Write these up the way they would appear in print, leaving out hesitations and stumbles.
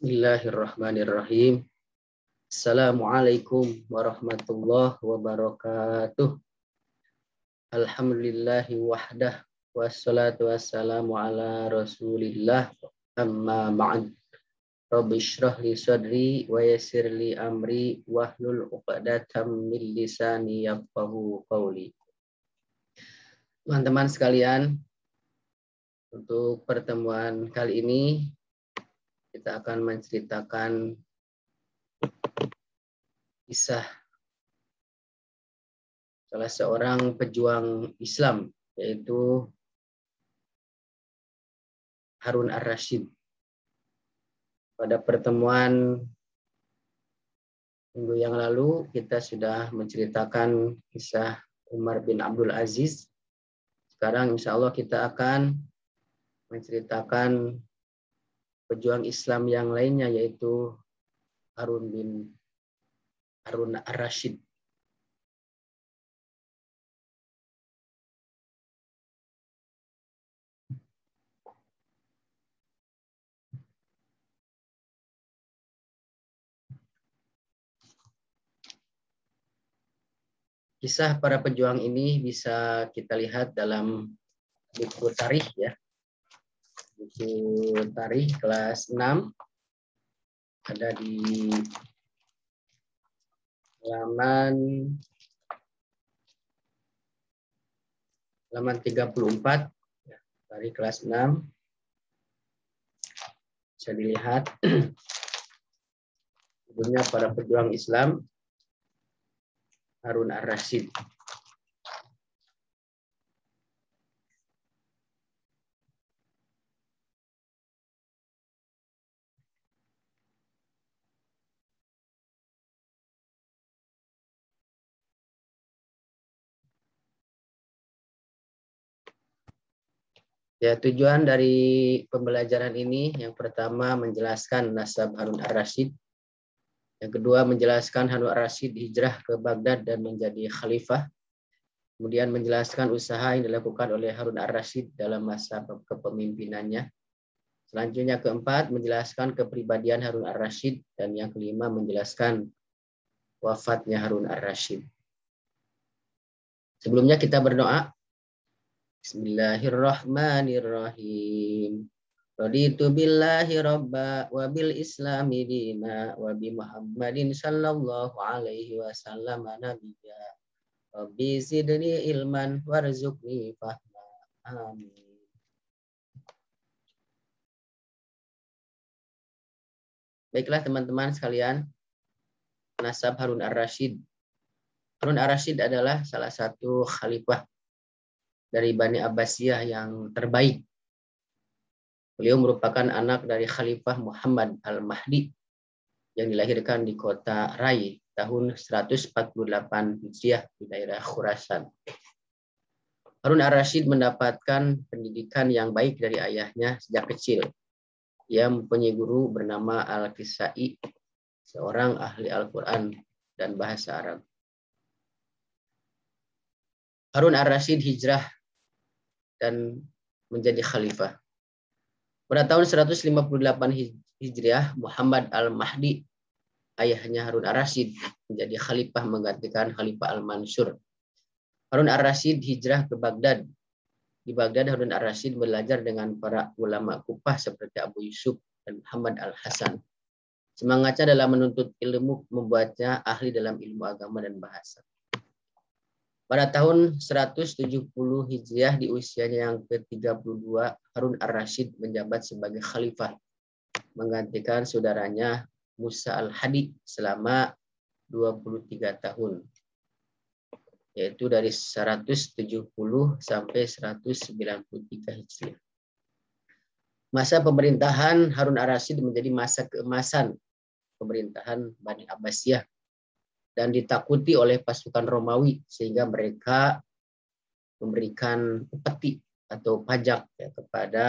Bismillahirrahmanirrahim. Assalamualaikum warahmatullahi wabarakatuh. Alhamdulillahi wahdah. Wassalatu wassalamu ala rasulillah. Amma ba'd. Rabbi shrah li sadri wa yassir li amri wahlul 'uqdatam min lisani yafqahu qawli. Teman-teman sekalian, untuk pertemuan kali ini kita akan menceritakan kisah salah seorang pejuang Islam, yaitu Harun ar-Rasyid. Pada pertemuan minggu yang lalu, kita sudah menceritakan kisah Umar bin Abdul Aziz. Sekarang insya Allah kita akan menceritakan pejuang Islam yang lainnya, yaitu Harun ar-Rasyid. Kisah para pejuang ini bisa kita lihat dalam buku tarikh ya. Buku tarikh kelas 6 ada di halaman 34 ya, tarikh kelas 6 bisa dilihat sebelumnya para pejuang Islam Harun ar-Rasyid. Ya, tujuan dari pembelajaran ini yang pertama menjelaskan nasab Harun ar-Rasyid. Yang kedua menjelaskan Harun ar-Rasyid hijrah ke Baghdad dan menjadi khalifah. Kemudian menjelaskan usaha yang dilakukan oleh Harun ar-Rasyid dalam masa kepemimpinannya. Selanjutnya keempat menjelaskan kepribadian Harun ar-Rasyid, dan yang kelima menjelaskan wafatnya Harun ar-Rasyid. Sebelumnya kita berdoa. Bismillahirrahmanirrahim. Raditu billahi robba wa bil islami dina wa bi Muhammadin sallallahu alaihi wasallam nabiyya. Rabbi zidni ilman warzuqni fahma. Amin. Baiklah teman-teman sekalian, nasab Harun ar-Rasyid. Harun ar-Rasyid adalah salah satu khalifah dari Bani Abbasiyah yang terbaik. Beliau merupakan anak dari Khalifah Muhammad al-Mahdi yang dilahirkan di kota Rai tahun 148 Hijriah di daerah Khurasan. Harun ar-Rasyid mendapatkan pendidikan yang baik dari ayahnya sejak kecil. Ia mempunyai guru bernama Al-Kisai, seorang ahli Al-Quran dan bahasa Arab. Harun ar-Rasyid hijrah dan menjadi khalifah. Pada tahun 158 Hijriah, Muhammad al-Mahdi, ayahnya Harun ar-Rasyid, menjadi khalifah menggantikan Khalifah al-Mansur. Harun ar-Rasyid hijrah ke Baghdad. Di Baghdad, Harun ar-Rasyid belajar dengan para ulama Kufah seperti Abu Yusuf dan Muhammad al-Hasan. Semangatnya dalam menuntut ilmu membuatnya ahli dalam ilmu agama dan bahasa. Pada tahun 170 Hijriah di usianya yang ke-32, Harun ar-Rasyid menjabat sebagai khalifah, menggantikan saudaranya Musa al-Hadi selama 23 tahun, yaitu dari 170 sampai 193 Hijriah. Masa pemerintahan Harun ar-Rasyid menjadi masa keemasan pemerintahan Bani Abbasiyah dan ditakuti oleh pasukan Romawi, sehingga mereka memberikan upeti atau pajak ya, kepada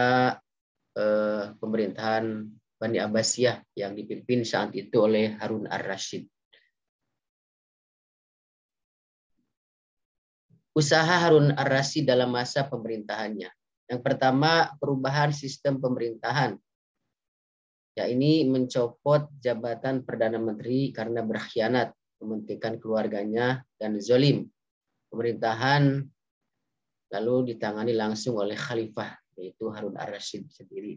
pemerintahan Bani Abbasiyah yang dipimpin saat itu oleh Harun ar-Rasyid. Usaha Harun ar-Rasyid dalam masa pemerintahannya. Yang pertama, perubahan sistem pemerintahan. Ya, ini mencopot jabatan Perdana Menteri karena berkhianat, mementingkan keluarganya, dan zalim. Pemerintahan lalu ditangani langsung oleh Khalifah, yaitu Harun ar-Rasyid sendiri.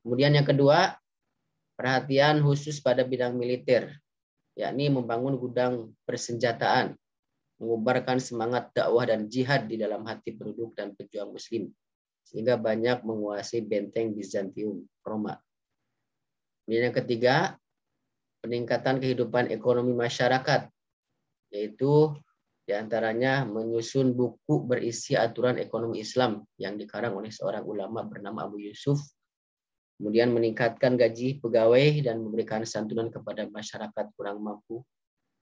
Kemudian yang kedua, perhatian khusus pada bidang militer, yakni membangun gudang persenjataan, mengubarkan semangat dakwah dan jihad di dalam hati penduduk dan pejuang muslim, sehingga banyak menguasai benteng Bizantium, Roma. Kemudian yang ketiga, peningkatan kehidupan ekonomi masyarakat, yaitu diantaranya menyusun buku berisi aturan ekonomi Islam yang dikarang oleh seorang ulama bernama Abu Yusuf, kemudian meningkatkan gaji pegawai dan memberikan santunan kepada masyarakat kurang mampu.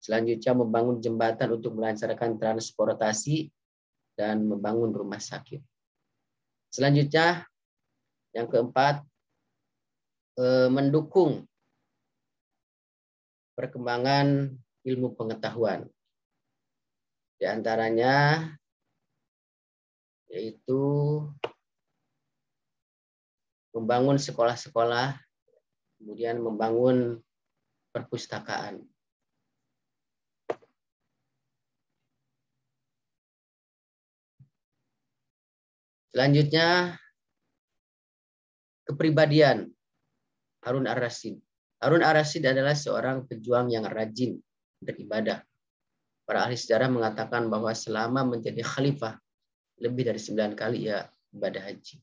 Selanjutnya membangun jembatan untuk melancarkan transportasi dan membangun rumah sakit. Selanjutnya yang keempat, mendukung perkembangan ilmu pengetahuan. Di antaranya yaitu membangun sekolah-sekolah, kemudian membangun perpustakaan. Selanjutnya, kepribadian Harun ar-Rasyid. Harun ar-Rasyid adalah seorang pejuang yang rajin beribadah. Para ahli sejarah mengatakan bahwa selama menjadi khalifah, lebih dari 9 kali ia ibadah haji.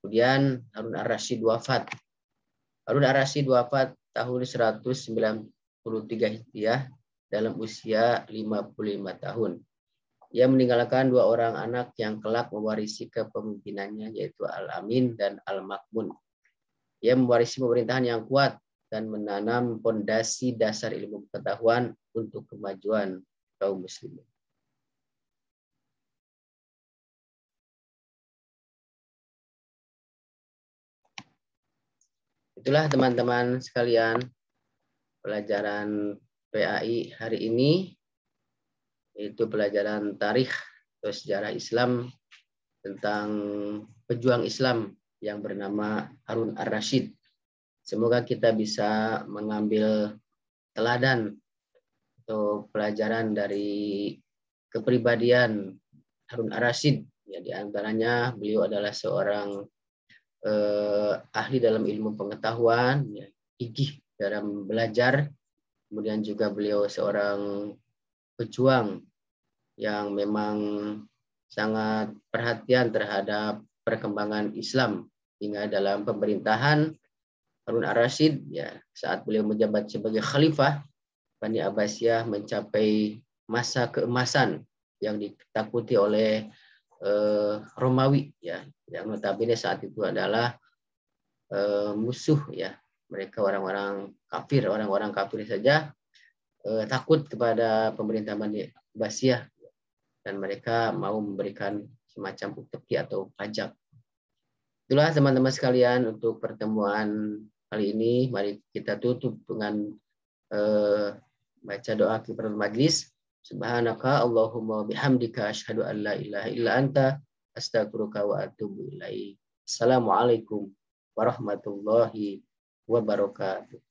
Kemudian Harun ar-Rasyid wafat. Harun ar-Rasyid wafat tahun 193 Hijriah dalam usia 55 tahun. Ia meninggalkan 2 orang anak yang kelak mewarisi kepemimpinannya, yaitu Al-Amin dan Al-Makmun. Ia mewarisi pemerintahan yang kuat dan menanam fondasi dasar ilmu pengetahuan untuk kemajuan kaum muslimin. Itulah teman-teman sekalian pelajaran PAI hari ini, yaitu pelajaran tarikh atau sejarah Islam tentang pejuang Islam yang bernama Harun ar-Rasyid. Semoga kita bisa mengambil teladan atau pelajaran dari kepribadian Harun ar-Rasyid. Ya, di antaranya beliau adalah seorang ahli dalam ilmu pengetahuan, ya, gigih dalam belajar. Kemudian juga beliau seorang pejuang yang memang sangat perhatian terhadap perkembangan Islam, hingga dalam pemerintahan Harun ar-Rasyid, ya, saat beliau menjabat sebagai khalifah, Bani Abbasiyah mencapai masa keemasan yang ditakuti oleh Romawi, ya, yang notabene saat itu adalah musuh, ya, mereka orang-orang kafir saja takut kepada pemerintah Bani Abbasiyah dan mereka mau memberikan semacam upeti atau pajak. Itulah teman-teman sekalian untuk pertemuan kali ini. Mari kita tutup dengan baca doa kifaratul majlis. Subhanaka Allahumma bihamdika asyhadu an la ilaha illa anta astaghfiruka wa atubu ilaik. Assalamualaikum warahmatullahi wabarakatuh.